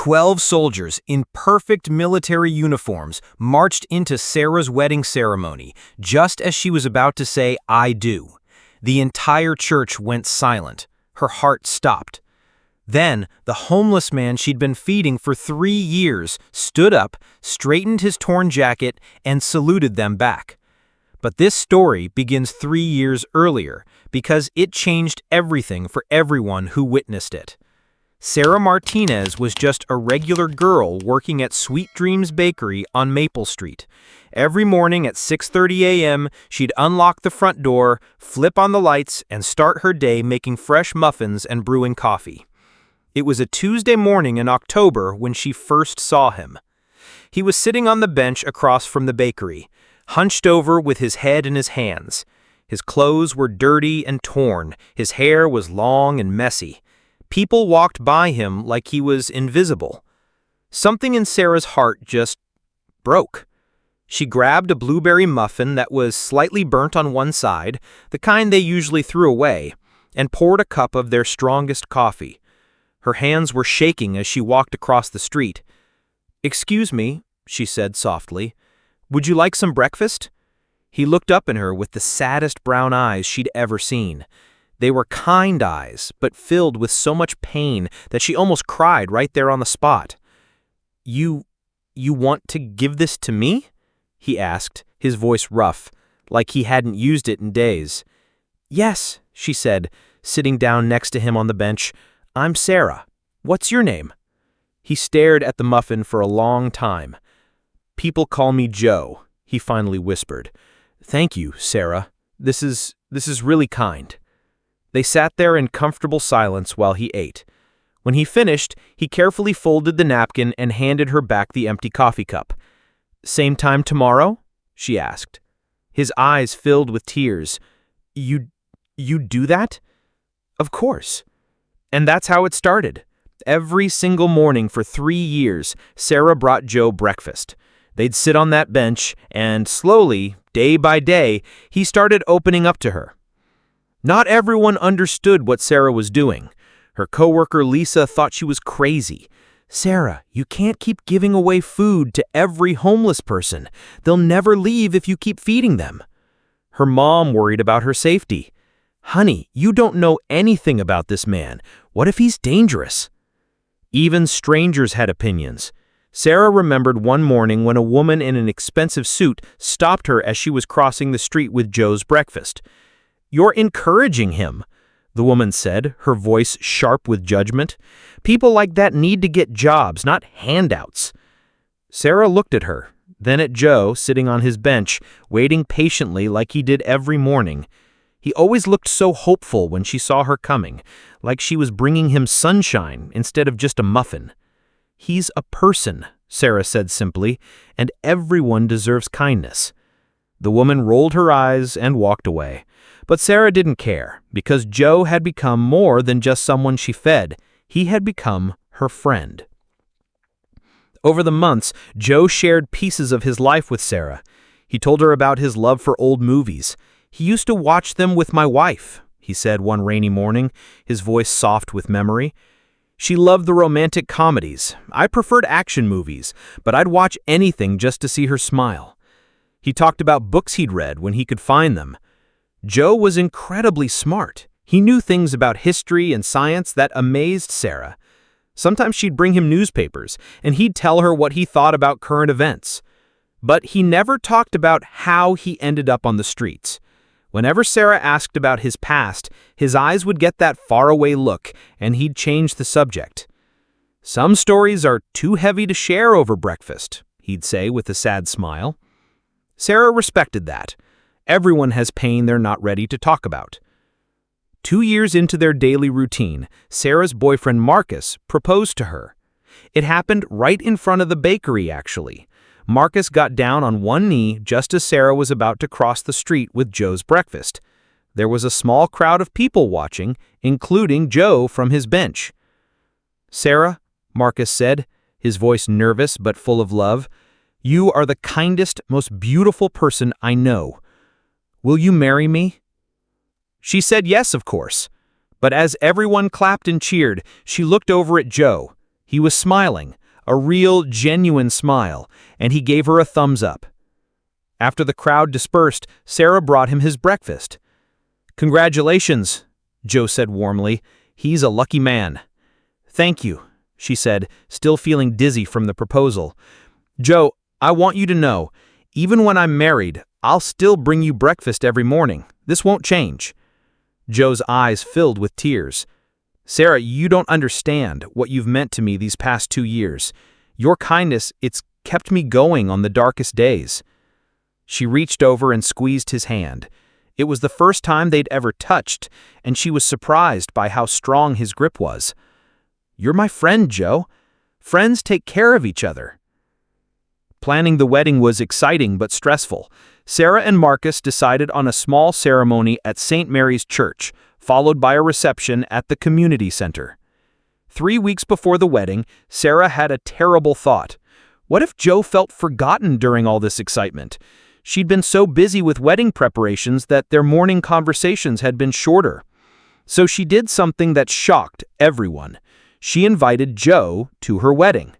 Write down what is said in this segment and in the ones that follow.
12 soldiers in perfect military uniforms marched into Sarah's wedding ceremony just as she was about to say, "I do." The entire church went silent. Her heart stopped. Then, the homeless man she'd been feeding for 3 years stood up, straightened his torn jacket, and saluted them back. But this story begins 3 years earlier because it changed everything for everyone who witnessed it. Sarah Martinez was just a regular girl working at Sweet Dreams Bakery on Maple Street. Every morning at 6:30 a.m., she'd unlock the front door, flip on the lights, and start her day making fresh muffins and brewing coffee. It was a Tuesday morning in October when she first saw him. He was sitting on the bench across from the bakery, hunched over with his head in his hands. His clothes were dirty and torn, his hair was long and messy. People walked by him like he was invisible. Something in Sarah's heart just broke. She grabbed a blueberry muffin that was slightly burnt on one side, the kind they usually threw away, and poured a cup of their strongest coffee. Her hands were shaking as she walked across the street. "Excuse me," she said softly. "Would you like some breakfast?" He looked up at her with the saddest brown eyes she'd ever seen. They were kind eyes, but filled with so much pain that she almost cried right there on the spot. You want to give this to me?" he asked, his voice rough, like he hadn't used it in days. "Yes," she said, sitting down next to him on the bench. "I'm Sarah. What's your name?" He stared at the muffin for a long time. "People call me Joe," he finally whispered. "Thank you, Sarah. This is really kind." They sat there in comfortable silence while he ate. When he finished, he carefully folded the napkin and handed her back the empty coffee cup. "Same time tomorrow?" she asked. His eyes filled with tears. You do that?" "Of course." And that's how it started. Every single morning for 3 years, Sarah brought Joe breakfast. They'd sit on that bench, and slowly, day by day, he started opening up to her. Not everyone understood what Sarah was doing. Her coworker Lisa thought she was crazy. "Sarah, you can't keep giving away food to every homeless person. They'll never leave if you keep feeding them." Her mom worried about her safety. "Honey, you don't know anything about this man. What if he's dangerous?" Even strangers had opinions. Sarah remembered one morning when a woman in an expensive suit stopped her as she was crossing the street with Joe's breakfast. "You're encouraging him," the woman said, her voice sharp with judgment. "People like that need to get jobs, not handouts." Sarah looked at her, then at Joe sitting on his bench, waiting patiently like he did every morning. He always looked so hopeful when she saw her coming, like she was bringing him sunshine instead of just a muffin. "He's a person," Sarah said simply, "and everyone deserves kindness." The woman rolled her eyes and walked away. But Sarah didn't care, because Joe had become more than just someone she fed. He had become her friend. Over the months, Joe shared pieces of his life with Sarah. He told her about his love for old movies. "He used to watch them with my wife," he said one rainy morning, his voice soft with memory. "She loved the romantic comedies. I preferred action movies, but I'd watch anything just to see her smile." He talked about books he'd read when he could find them. Joe was incredibly smart. He knew things about history and science that amazed Sarah. Sometimes she'd bring him newspapers, and he'd tell her what he thought about current events. But he never talked about how he ended up on the streets. Whenever Sarah asked about his past, his eyes would get that faraway look, and he'd change the subject. "Some stories are too heavy to share over breakfast," he'd say with a sad smile. Sarah respected that. Everyone has pain they're not ready to talk about. 2 years into their daily routine, Sarah's boyfriend Marcus proposed to her. It happened right in front of the bakery, actually. Marcus got down on one knee just as Sarah was about to cross the street with Joe's breakfast. There was a small crowd of people watching, including Joe from his bench. "Sarah," Marcus said, his voice nervous but full of love, "you are the kindest, most beautiful person I know. Will you marry me?" She said yes, of course. But as everyone clapped and cheered, she looked over at Joe. He was smiling, a real, genuine smile, and he gave her a thumbs up. After the crowd dispersed, Sarah brought him his breakfast. "Congratulations," Joe said warmly. "He's a lucky man." "Thank you," she said, still feeling dizzy from the proposal. "Joe, I want you to know, even when I'm married, I'll still bring you breakfast every morning. This won't change." Joe's eyes filled with tears. "Sarah, you don't understand what you've meant to me these past 2 years. Your kindness, it's kept me going on the darkest days." She reached over and squeezed his hand. It was the first time they'd ever touched, and she was surprised by how strong his grip was. "You're my friend, Joe. Friends take care of each other." Planning the wedding was exciting but stressful. Sarah and Marcus decided on a small ceremony at St. Mary's Church, followed by a reception at the community center. 3 weeks before the wedding, Sarah had a terrible thought. What if Joe felt forgotten during all this excitement? She'd been so busy with wedding preparations that their morning conversations had been shorter. So she did something that shocked everyone. She invited Joe to her wedding.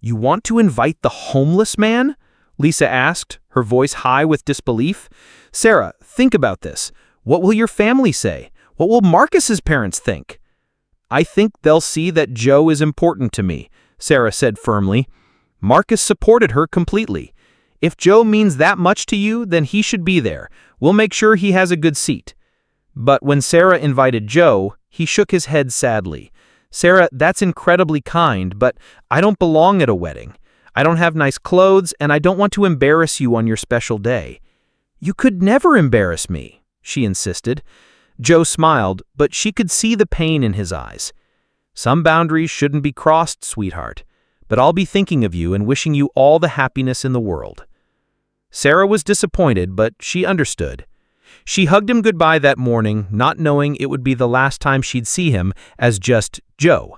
"You want to invite the homeless man?" Lisa asked, her voice high with disbelief. "Sarah, think about this. What will your family say? What will Marcus's parents think?" "I think they'll see that Joe is important to me," Sarah said firmly. Marcus supported her completely. "If Joe means that much to you, then he should be there. We'll make sure he has a good seat." But when Sarah invited Joe, he shook his head sadly. "Sarah, that's incredibly kind, but I don't belong at a wedding. I don't have nice clothes, and I don't want to embarrass you on your special day." "You could never embarrass me," she insisted. Joe smiled, but she could see the pain in his eyes. "Some boundaries shouldn't be crossed, sweetheart, but I'll be thinking of you and wishing you all the happiness in the world." Sarah was disappointed, but she understood. She hugged him goodbye that morning, not knowing it would be the last time she'd see him as just Joe.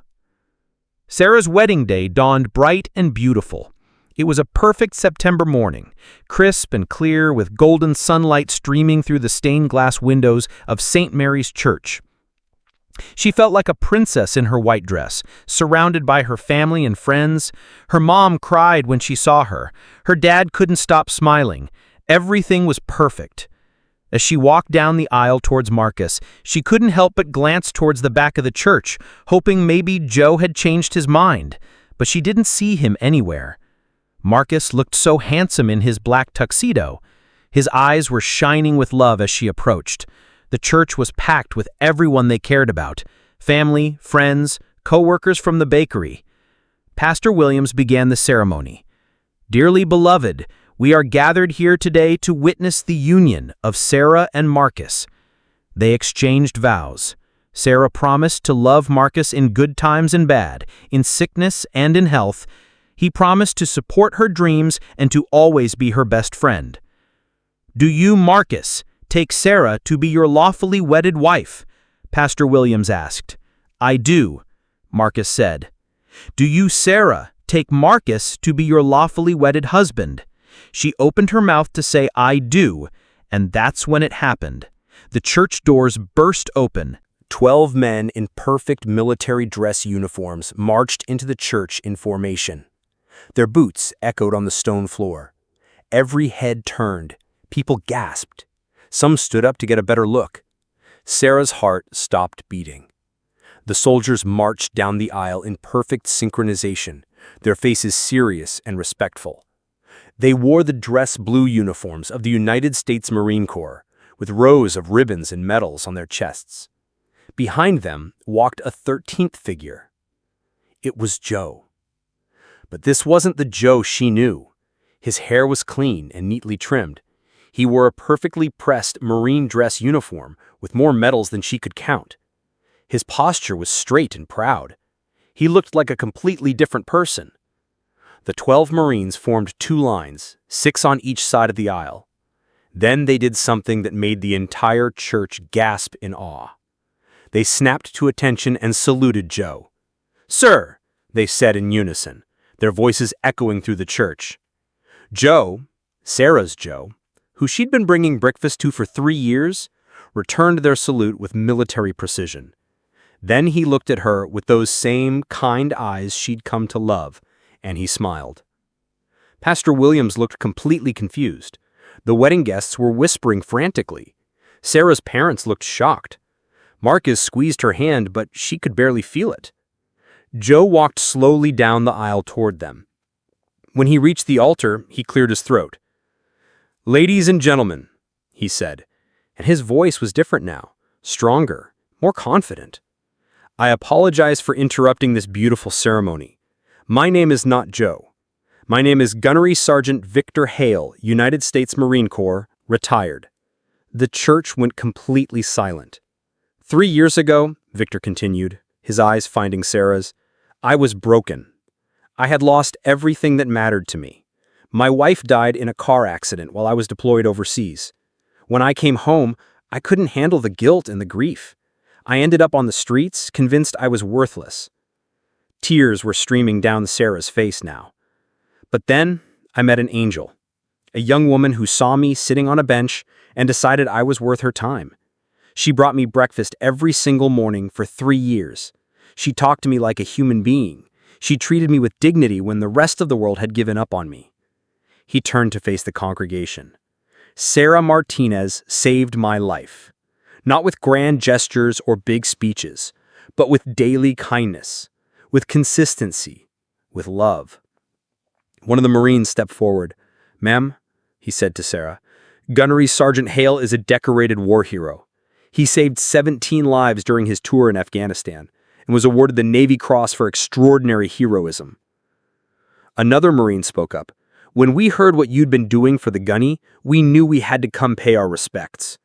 Sarah's wedding day dawned bright and beautiful. It was a perfect September morning, crisp and clear with golden sunlight streaming through the stained glass windows of St. Mary's Church. She felt like a princess in her white dress, surrounded by her family and friends. Her mom cried when she saw her. Her dad couldn't stop smiling. Everything was perfect. As she walked down the aisle towards Marcus, she couldn't help but glance towards the back of the church, hoping maybe Joe had changed his mind, but she didn't see him anywhere. Marcus looked so handsome in his black tuxedo. His eyes were shining with love as she approached. The church was packed with everyone they cared about: family, friends, co-workers from the bakery. Pastor Williams began the ceremony. "Dearly beloved, we are gathered here today to witness the union of Sarah and Marcus." They exchanged vows. Sarah promised to love Marcus in good times and bad, in sickness and in health. He promised to support her dreams and to always be her best friend. "Do you, Marcus, take Sarah to be your lawfully wedded wife?" Pastor Williams asked. "I do," Marcus said. "Do you, Sarah, take Marcus to be your lawfully wedded husband?" She opened her mouth to say, "I do," and that's when it happened. The church doors burst open. 12 men in perfect military dress uniforms marched into the church in formation. Their boots echoed on the stone floor. Every head turned. People gasped. Some stood up to get a better look. Sarah's heart stopped beating. The soldiers marched down the aisle in perfect synchronization, their faces serious and respectful. They wore the dress blue uniforms of the United States Marine Corps, with rows of ribbons and medals on their chests. Behind them walked a 13th figure. It was Joe. But this wasn't the Joe she knew. His hair was clean and neatly trimmed. He wore a perfectly pressed marine dress uniform with more medals than she could count. His posture was straight and proud. He looked like a completely different person. The 12 Marines formed 2 lines, 6 on each side of the aisle. Then they did something that made the entire church gasp in awe. They snapped to attention and saluted Joe. "Sir," they said in unison, their voices echoing through the church. Joe, Sarah's Joe, who she'd been bringing breakfast to for 3 years, returned their salute with military precision. Then he looked at her with those same kind eyes she'd come to love, and he smiled. Pastor Williams looked completely confused. The wedding guests were whispering frantically. Sarah's parents looked shocked. Marcus squeezed her hand, but she could barely feel it. Joe walked slowly down the aisle toward them. When he reached the altar, he cleared his throat. "Ladies and gentlemen," he said, and his voice was different now, stronger, more confident. "I apologize for interrupting this beautiful ceremony. My name is not Joe. My name is Gunnery Sergeant Victor Hale, United States Marine Corps, retired." The church went completely silent. 3 years ago, Victor continued, his eyes finding Sarah's, I was broken. I had lost everything that mattered to me. My wife died in a car accident while I was deployed overseas. When I came home, I couldn't handle the guilt and the grief. I ended up on the streets, convinced I was worthless. Tears were streaming down Sarah's face now. But then, I met an angel. A young woman who saw me sitting on a bench and decided I was worth her time. She brought me breakfast every single morning for 3 years. She talked to me like a human being. She treated me with dignity when the rest of the world had given up on me. He turned to face the congregation. Sarah Martinez saved my life. Not with grand gestures or big speeches, but with daily kindness, with consistency, with love. One of the Marines stepped forward. "Ma'am," he said to Sarah, "Gunnery Sergeant Hale is a decorated war hero. He saved 17 lives during his tour in Afghanistan and was awarded the Navy Cross for extraordinary heroism." Another Marine spoke up. "When we heard what you'd been doing for the gunny, we knew we had to come pay our respects."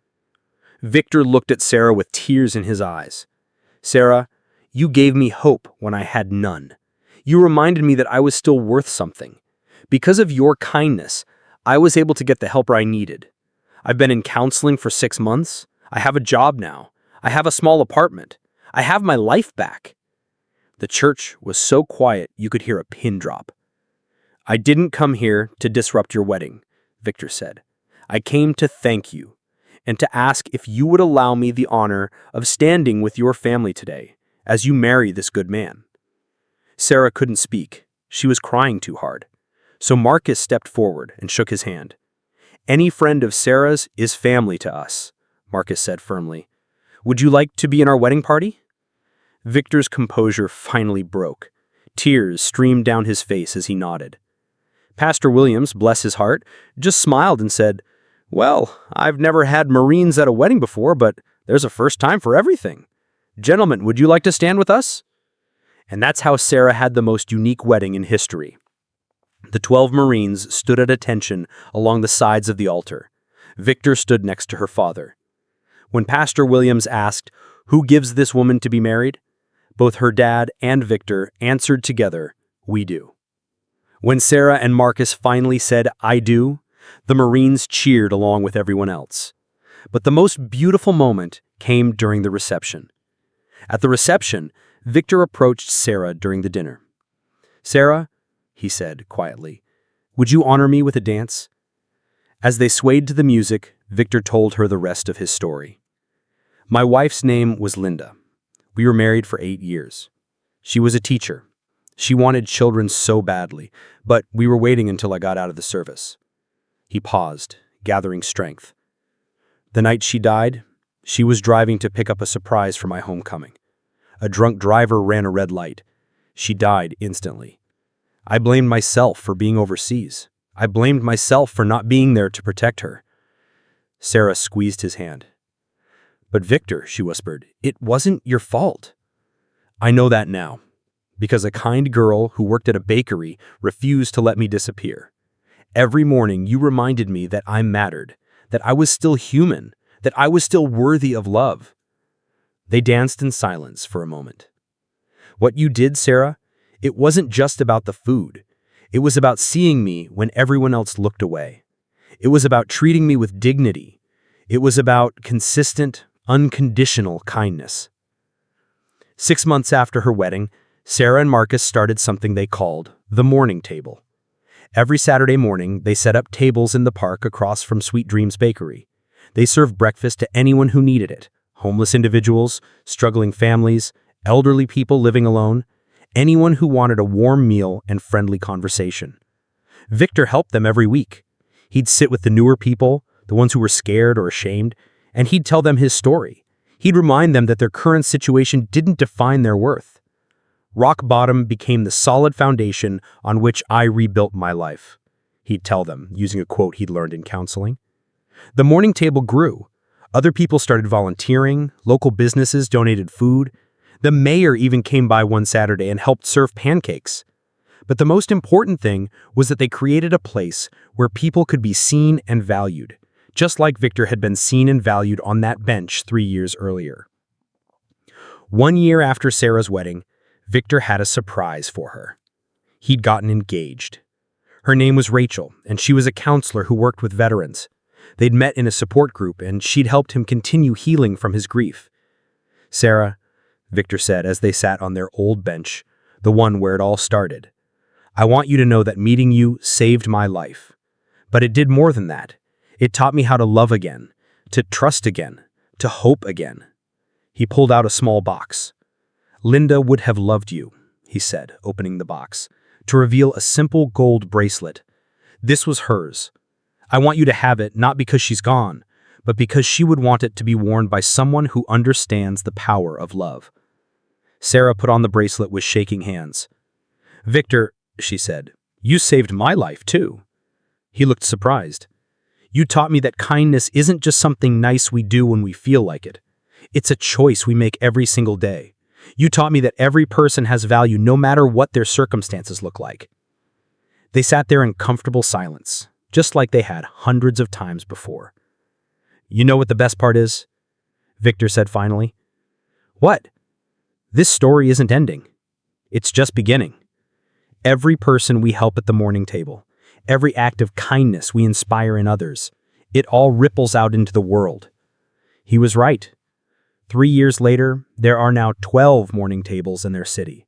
Victor looked at Sarah with tears in his eyes. "Sarah, you gave me hope when I had none. You reminded me that I was still worth something. Because of your kindness, I was able to get the help I needed. I've been in counseling for 6 months. I have a job now. I have a small apartment. I have my life back." The church was so quiet you could hear a pin drop. "I didn't come here to disrupt your wedding," Victor said. "I came to thank you and to ask if you would allow me the honor of standing with your family today as you marry this good man." Sarah couldn't speak. She was crying too hard. So Marcus stepped forward and shook his hand. "Any friend of Sarah's is family to us," Marcus said firmly. "Would you like to be in our wedding party?" Victor's composure finally broke. Tears streamed down his face as he nodded. Pastor Williams, bless his heart, just smiled and said, "Well, I've never had Marines at a wedding before, but there's a first time for everything. Gentlemen, would you like to stand with us?" And that's how Sarah had the most unique wedding in history. The 12 Marines stood at attention along the sides of the altar. Victor stood next to her father. When Pastor Williams asked, "Who gives this woman to be married?" both her dad and Victor answered together, "We do." When Sarah and Marcus finally said, "I do," the Marines cheered along with everyone else. But the most beautiful moment came during the reception. At the reception, Victor approached Sarah during the dinner. "Sarah," he said quietly, "would you honor me with a dance?" As they swayed to the music, Victor told her the rest of his story. "My wife's name was Linda. We were married for 8 years. She was a teacher. She wanted children so badly, but we were waiting until I got out of the service." He paused, gathering strength. "The night she died, she was driving to pick up a surprise for my homecoming. A drunk driver ran a red light. She died instantly. I blamed myself for being overseas. I blamed myself for not being there to protect her." Sarah squeezed his hand. "But Victor," she whispered, "it wasn't your fault." "I know that now, because a kind girl who worked at a bakery refused to let me disappear. Every morning you reminded me that I mattered, that I was still human, that I was still worthy of love." They danced in silence for a moment. "What you did, Sarah, it wasn't just about the food. It was about seeing me when everyone else looked away. It was about treating me with dignity. It was about consistent, unconditional kindness." 6 months after her wedding, Sarah and Marcus started something they called the morning table. Every Saturday morning, they set up tables in the park across from Sweet Dreams Bakery. They served breakfast to anyone who needed it, homeless individuals, struggling families, elderly people living alone, anyone who wanted a warm meal and friendly conversation. Victor helped them every week. He'd sit with the newer people, the ones who were scared or ashamed, and he'd tell them his story. He'd remind them that their current situation didn't define their worth. Rock bottom became the solid foundation on which I rebuilt my life, he'd tell them, using a quote he'd learned in counseling. The morning table grew. Other people started volunteering, local businesses donated food. The mayor even came by one Saturday and helped serve pancakes. But the most important thing was that they created a place where people could be seen and valued, just like Victor had been seen and valued on that bench 3 years earlier. 1 year after Sarah's wedding, Victor had a surprise for her. He'd gotten engaged. Her name was Rachel, and she was a counselor who worked with veterans. They'd met in a support group, and she'd helped him continue healing from his grief. "Sarah," Victor said as they sat on their old bench, the one where it all started, "I want you to know that meeting you saved my life. But it did more than that. It taught me how to love again, to trust again, to hope again." He pulled out a small box. "Linda would have loved you," he said, opening the box, to reveal a simple gold bracelet. This was hers. "I want you to have it not because she's gone, but because she would want it to be worn by someone who understands the power of love." Sarah put on the bracelet with shaking hands. "Victor," she said, "you saved my life too." He looked surprised. "You taught me that kindness isn't just something nice we do when we feel like it. It's a choice we make every single day. You taught me that every person has value no matter what their circumstances look like." They sat there in comfortable silence, just like they had hundreds of times before. "You know what the best part is?" Victor said finally. "What?" "This story isn't ending. It's just beginning. Every person we help at the morning table, every act of kindness we inspire in others, it all ripples out into the world." He was right. 3 years later, there are now 12 morning tables in their city.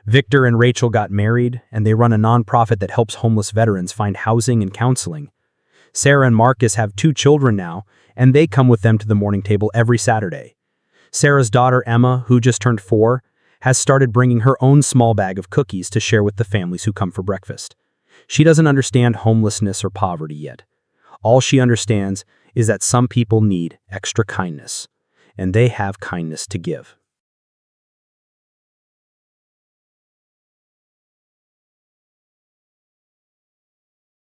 Victor and Rachel got married, and they run a nonprofit that helps homeless veterans find housing and counseling. Sarah and Marcus have 2 children now, and they come with them to the morning table every Saturday. Sarah's daughter, Emma, who just turned 4, has started bringing her own small bag of cookies to share with the families who come for breakfast. She doesn't understand homelessness or poverty yet. All she understands is that some people need extra kindness, and they have kindness to give.